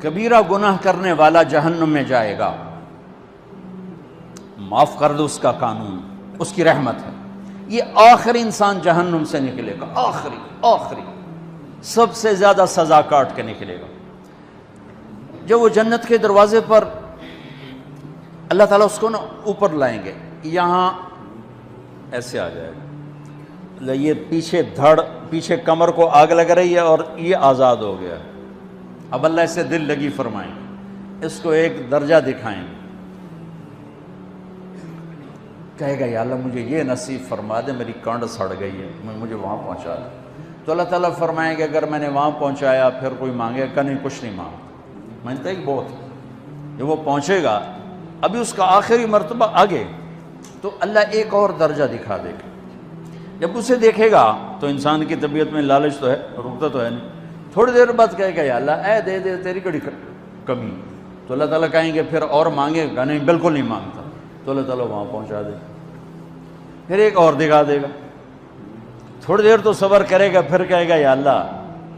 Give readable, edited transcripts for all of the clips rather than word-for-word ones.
کبیرہ گناہ کرنے والا جہنم میں جائے گا، معاف کر دو اس کا قانون، اس کی رحمت ہے، یہ آخری انسان جہنم سے نکلے گا، آخری سب سے زیادہ سزا کاٹ کے نکلے گا۔ جب وہ جنت کے دروازے پر اللہ تعالیٰ اس کو نا اوپر لائیں گے، یہاں ایسے آ جائے گا، یہ پیچھے کمر کو آگ لگ رہی ہے اور یہ آزاد ہو گیا۔ اب اللہ اسے دل لگی فرمائیں گے، اس کو ایک درجہ دکھائیں گے، کہے گا یا اللہ مجھے یہ نصیب فرما دے، میری کانڈ سڑ گئی ہے، مجھے وہاں پہنچا دے۔ تو اللہ تعالیٰ فرمائیں گے اگر میں نے وہاں پہنچایا پھر کوئی مانگے کہ نہیں، کچھ نہیں مانگتا، مانگتا ہی بہت ہے۔ جب وہ پہنچے گا ابھی اس کا آخری مرتبہ آگے، تو اللہ ایک اور درجہ دکھا دے گا۔ جب اسے دیکھے گا تو انسان کی طبیعت میں لالچ تو ہے، رکتا تو ہے نہیں، تھوڑی دیر بعد کہے گا یا اللہ اے دے دے، تیری کڑی کمی۔ تو اللہ تعالیٰ کہیں گے پھر اور مانگے گا، نہیں بالکل نہیں مانگتا، تو اللہ تعالیٰ وہاں پہنچا دے، پھر ایک اور دکھا دے گا، تھوڑی دیر تو صبر کرے گا، پھر کہے گا یا اللہ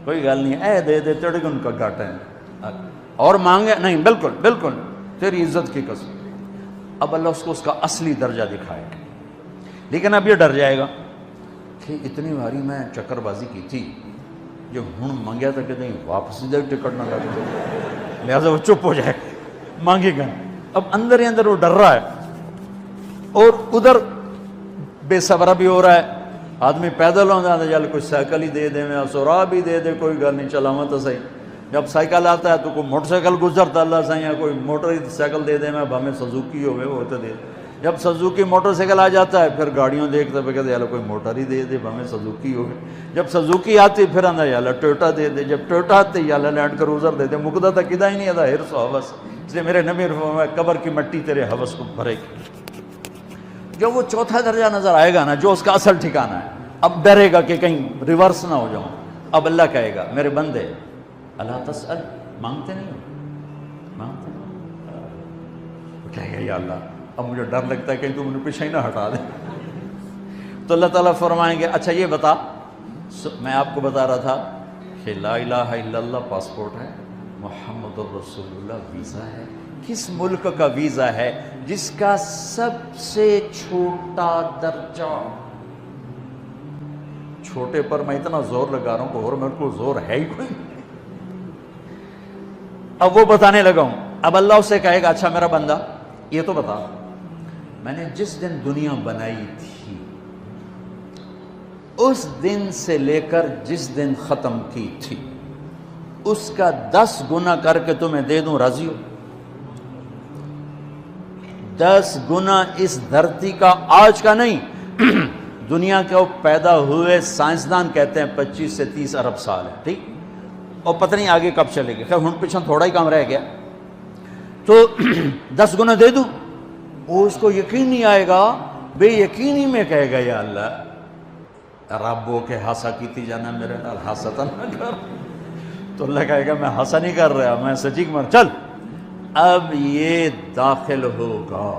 کوئی گل نہیں، اے دے دے، تیرے کو ان کا گھاٹا ہے، اور مانگے نہیں بالکل تیری عزت کی قسم۔ اب اللہ اس کو اس کا اصلی درجہ دکھائے گا، لیکن اب یہ ڈر جائے گا کہ اتنی باری میں چکر بازی کی تھی، جو ہوں منگیا تھا کہ نہیں واپس دے ٹکٹ نہ لگے، لہٰذا وہ چپ ہو جائے گا، مانگے گا۔ اب اندر ہی اندر وہ ڈر رہا ہے، اور ادھر بے صبرا بھی ہو رہا ہے، آدمی پیدل ہو جاتا ہے، چل کوئی سائیکل ہی دے دے، میں سورا بھی دے دے، کوئی گل نہیں، چلاواں تو صحیح۔ جب سائیکل آتا ہے تو کوئی موٹر سائیکل گزرتا اللہ صحیح ہے، کوئی موٹر سائیکل دے دے، میں ہمیں سزوکی ہوئے وہ تو دے دے۔ جب سزوکی موٹر سائیکل آ جاتا ہے پھر گاڑیوں دیکھتا ہے، کہتے ہیں کوئی موٹر ہی دے دے، ہمیں سزوکی ہو گئے۔ جب سزوکی آتی پھر آتا ہے یا ٹویوٹا دے دے، جب ٹویوٹا آتے یا لینڈ کروزر دے دے، مقدہ تک کدا ہی نہیں آتا، ہرس و حوث۔ اس لیے میرے نبی فرمایا قبر کی مٹی تیرے حوث کو بھرے گی۔ جو وہ چوتھا درجہ نظر آئے گا نا، جو اس کا اصل ٹھکانہ ہے، اب ڈرے گا کہ کہیں ریورس نہ ہو جاؤں۔ اب اللہ کہے گا میرے بندے اللہ تسأل، مانگتے نہیں ہو، مانگتے نہیں، کہے گا یا اللہ اب مجھے ڈر لگتا ہے کہیں تو مجھے پیچھے ہی نہ ہٹا دے۔ تو اللہ تعالیٰ فرمائیں گے اچھا یہ بتا، میں آپ کو بتا رہا تھا کہ لا الہ الا اللہ پاسپورٹ ہے، محمد الرسول اللہ ویزا ہے۔ کس ملک کا ویزا ہے؟ جس کا سب سے چھوٹا درجہ، چھوٹے پر میں اتنا زور لگا رہا ہوں اور میرے کو زور ہے ہی کوئی۔ اب وہ بتانے لگا ہوں، اب اللہ اسے کہے گا اچھا میرا بندہ یہ تو بتا، میں نے جس دن دنیا بنائی تھی اس دن سے لے کر جس دن ختم کی تھی اس کا 10 گنا کر کے تمہیں دے دوں، راضی ہو؟ 10 گنا اس دھرتی کا، آج کا نہیں، دنیا کے وہ پیدا ہوئے سائنسدان کہتے ہیں 25 سے 30 ارب سال ہے، ٹھیک، اور پتہ نہیں آگے کب چلے گا، خیر ہن پیچھے تھوڑا ہی کام رہ گیا، تو 10 گنا دے دوں۔ وہ اس کو یقین نہیں آئے گا، بے یقینی میں کہے گا یا اللہ ربو کے ہاسا کیتی جانا میرے نال ہاسا نہ کر۔ تو اللہ کہے گا میں ہاسا نہیں کر رہا، میں سچی مر، چل اب یہ داخل ہوگا،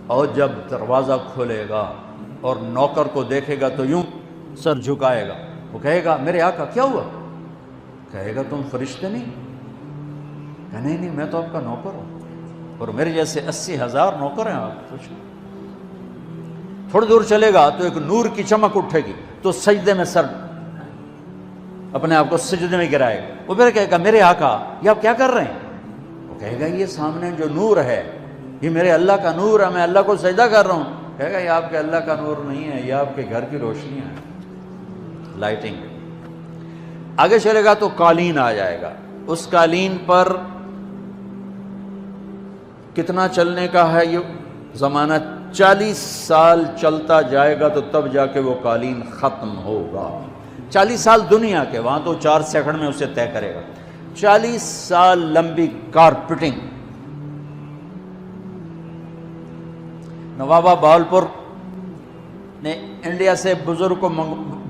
اور جب دروازہ کھولے گا اور نوکر کو دیکھے گا تو یوں سر جھکائے گا، وہ کہے گا میرے آقا کیا ہوا؟ کہے گا تم فرشتے نہیں؟ کہ نہیں میں تو آپ کا نوکر ہوں، اور میرے جیسے 80,000 نوکر ہیں آپ کچھ۔ تھوڑی دور چلے گا تو ایک نور کی چمک اٹھے گی، تو سجدے میں سر اپنے آپ کو سجدے میں گرائے گا، وہ پھر کہے گا میرے آقا یہ آپ کیا کر رہے ہیں؟ وہ کہے گا یہ سامنے جو نور ہے یہ میرے اللہ کا نور ہے، میں اللہ کو سجدہ کر رہا ہوں۔ کہے گا یہ آپ کے اللہ کا نور نہیں ہے، یہ آپ کے گھر کی روشنیاں ہیں، لائٹنگ۔ آگے چلے گا تو قالین آ جائے گا، اس قالین پر کتنا چلنے کا ہے یہ زمانہ؟ 40 سال چلتا جائے گا تو تب جا کے وہ قالین ختم ہوگا۔ 40 سال دنیا کے، وہاں تو 4 سیکنڈ میں اسے طے کرے گا۔ 40 سال لمبی کارپیٹنگ۔ نوابہ بہاولپور نے انڈیا سے بزرگ کو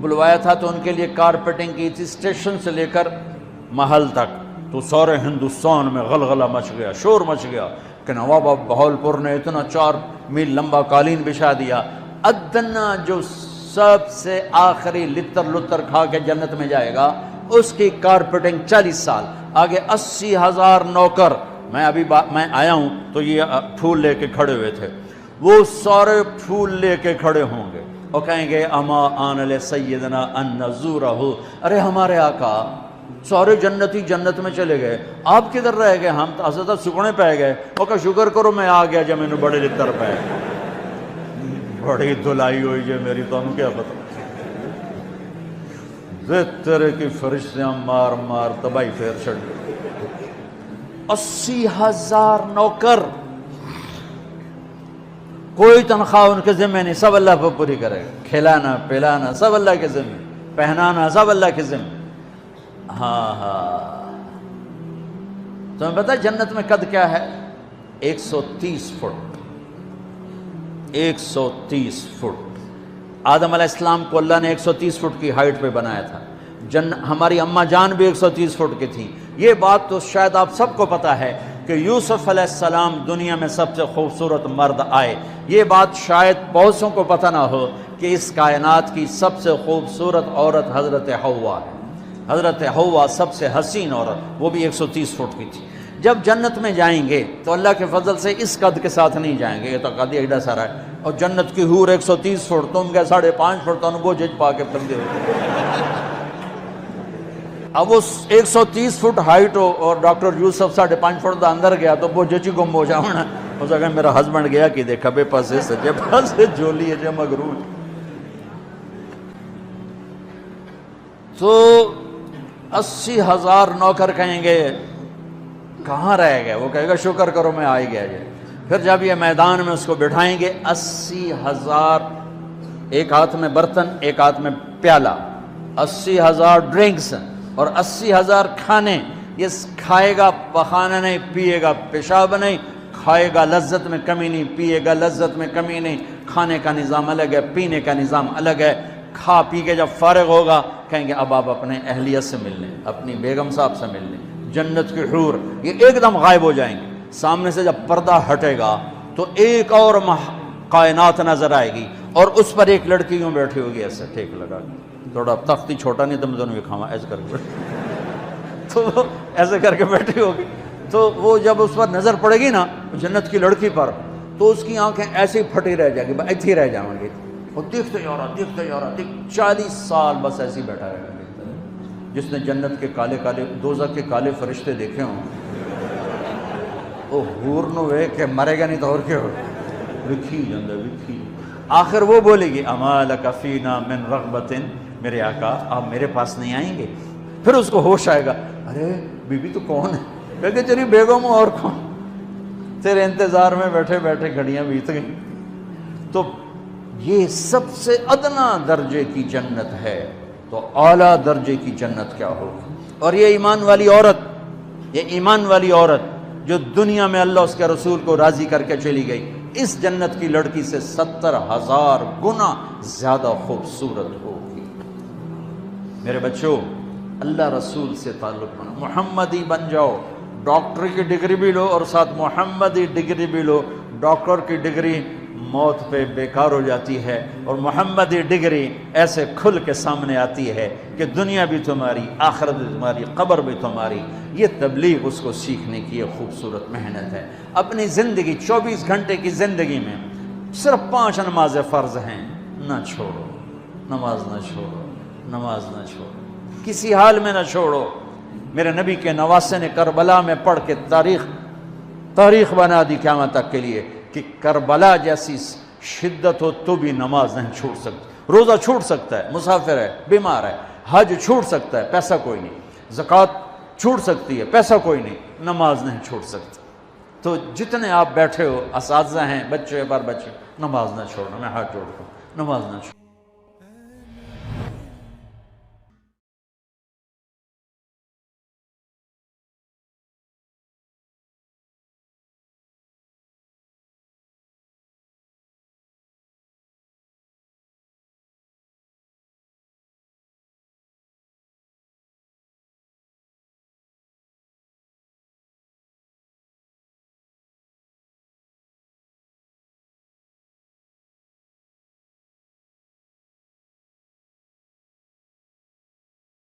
بلوایا تھا تو ان کے لیے کارپیٹنگ کی تھی، اسٹیشن سے لے کر محل تک، تو سارے ہندوستان میں غلغلہ مچ گیا، شور مچ گیا کہ نوابہ بہاولپور نے اتنا 4 میل لمبا قالین بچھا دیا۔ ادنا جو سب سے آخری لتر کھا کے جنت میں جائے گا اس کی کارپیٹنگ 40 سال۔ آگے 80,000 نوکر، میں ابھی میں آیا ہوں تو یہ پھول لے کے کھڑے ہوئے تھے، وہ سارے پھول لے کے کھڑے ہوں گے اور کہیں گے اما آن لسیدنا ان نزورہ، ارے ہمارے آقا سارے جنتی جنت میں چلے گئے، آپ کدھر رہ گئے؟ ہم تو حضرت سکنے پہ گئے۔ وہ کہا شکر کرو میں آ گیا جب میں نے بڑے لتر پہ بڑی دلائی ہوئی ہے میری، تو ہم کیا پتا تیرے کی فرشتیاں مار مار تباہی پھیر چھڑ گئے۔ 80,000 نوکر، کوئی تنخواہ ان کے ذمہ نہیں، سب اللہ پہ پوری کرے گا، کھلانا پلانا سب اللہ کے ذمہ، پہنانا سب اللہ کے ذمہ۔ ہاں تمہیں پتہ جنت میں قد کیا ہے؟ 130 فٹ، 130 فٹ۔ آدم علیہ السلام کو اللہ نے 130 فٹ کی ہائٹ پہ بنایا تھا، ہماری اماں جان بھی 130 فٹ کی تھی۔ یہ بات تو شاید آپ سب کو پتہ ہے کہ یوسف علیہ السلام دنیا میں سب سے خوبصورت مرد آئے، یہ بات شاید بہت کو پتہ نہ ہو کہ اس کائنات کی سب سے خوبصورت عورت حضرت حوا ہے۔ حضرت حوا سب سے حسین عورت، وہ بھی 130 فٹ کی تھی۔ جب جنت میں جائیں گے تو اللہ کے فضل سے اس قد کے ساتھ نہیں جائیں گے، یہ تو قد ایڈا سارا ہے، اور جنت کی حور 130 فٹ، تم کیا 5.5 فٹ، تو وہ جج پا کے پندے ہوئے۔ اب وہ 130 فٹ ہائٹ ہو اور ڈاکٹر یوسف 5.5 فٹ دا اندر گیا تو وہ جچی گم ہو جاؤنا، ہو سکتا ہے میرا ہسبینڈ گیا کہ دیکھا بے پاسے سجے پاسے جولی ہے جو مغرور۔ تو 80,000 نوکر کہیں گے کہاں رہ گئے؟ وہ کہے گا شکر کرو میں آ ہی گیا۔ پھر جب یہ میدان میں اس کو بٹھائیں گے، 80,000، ایک ہاتھ میں برتن ایک ہاتھ میں پیالہ، 80,000 ڈرنکس اور 80,000 کھانے، یہ کھائے گا پخانا نہیں، پیے گا پیشاب نہیں، کھائے گا لذت میں کمی نہیں، پیے گا لذت میں کمی نہیں، کھانے کا نظام الگ ہے، پینے کا نظام الگ ہے۔ کھا پی کے جب فارغ ہوگا کہیں گے اب آپ اپنے اہلیت سے مل لیں، اپنی بیگم صاحب سے مل لیں۔ جنت کی حور یہ ایک دم غائب ہو جائیں گے، سامنے سے جب پردہ ہٹے گا تو ایک اور کائنات نظر آئے گی، اور اس پر ایک لڑکی یوں بیٹھی ہوگی ایسے ٹھیک لگا کے، تھوڑا تختی چھوٹا نہیں تم دونوں بھی کھاوا ایسے کر کے تو وہ ایسے کر کے بیٹھی ہوگی، تو وہ جب اس پر نظر پڑے گی نا جنت کی لڑکی پر، تو اس کی آنکھیں ایسے ہی پھٹی رہ جائیں گی، ایسے ہی رہ جائیں گی، وہ دیکھتے جا رہا 40 سال بس ایسے ہی بیٹھا رہے گا۔ جس نے جنت کے کالے کالے دوزخ کے کالے فرشتے دیکھے ہوں، وہ حور نو وے کہ مرے گا نہیں تو اور کیا ہو، وکھی جاندہ وکھی۔ آخر وہ بولے گی اما لک فینا من رغبت، میرے آقا آپ میرے پاس نہیں آئیں گے؟ پھر اس کو ہوش آئے گا، ارے بی بی تو کون ہے؟ کہ تیری بیگم اور کون، تیرے انتظار میں بیٹھے بیٹھے گھڑیاں بیت گئیں۔ تو یہ سب سے ادنا درجے کی جنت ہے، تو اعلیٰ درجے کی جنت کیا ہوگی؟ اور یہ ایمان والی عورت، یہ ایمان والی عورت جو دنیا میں اللہ اس کے رسول کو راضی کر کے چلی گئی، اس جنت کی لڑکی سے 70,000 گنا زیادہ خوبصورت ہوگی۔ میرے بچوں، اللہ رسول سے تعلق بنا، محمدی بن جاؤ، ڈاکٹر کی ڈگری بھی لو اور ساتھ محمدی ڈگری بھی لو۔ ڈاکٹر کی ڈگری موت پہ بیکار ہو جاتی ہے، اور محمدی ڈگری ایسے کھل کے سامنے آتی ہے کہ دنیا بھی تمہاری، آخرت بھی تمہاری، قبر بھی تمہاری۔ یہ تبلیغ اس کو سیکھنے کی ایک خوبصورت محنت ہے۔ اپنی زندگی 24 گھنٹے کی زندگی میں صرف 5 نمازیں فرض ہیں، نہ چھوڑو، نماز نہ چھوڑو، نماز نہ چھوڑو، کسی حال میں نہ چھوڑو۔ میرے نبی کے نواسے نے کربلا میں پڑھ کے تاریخ بنا دی قیامت تک کے لیے کہ کربلا جیسی شدت ہو تو بھی نماز نہیں چھوٹ سکتی۔ روزہ چھوٹ سکتا ہے، مسافر ہے، بیمار ہے، حج چھوٹ سکتا ہے، پیسہ کوئی نہیں، زکوٰۃ چھوٹ سکتی ہے، پیسہ کوئی نہیں، نماز نہیں چھوٹ سکتی۔ تو جتنے آپ بیٹھے ہو، اساتذہ ہیں، بچے پر بچے، نماز نہ چھوڑنا، میں ہاتھ جوڑتا ہوں، نماز نہ چھوڑنا۔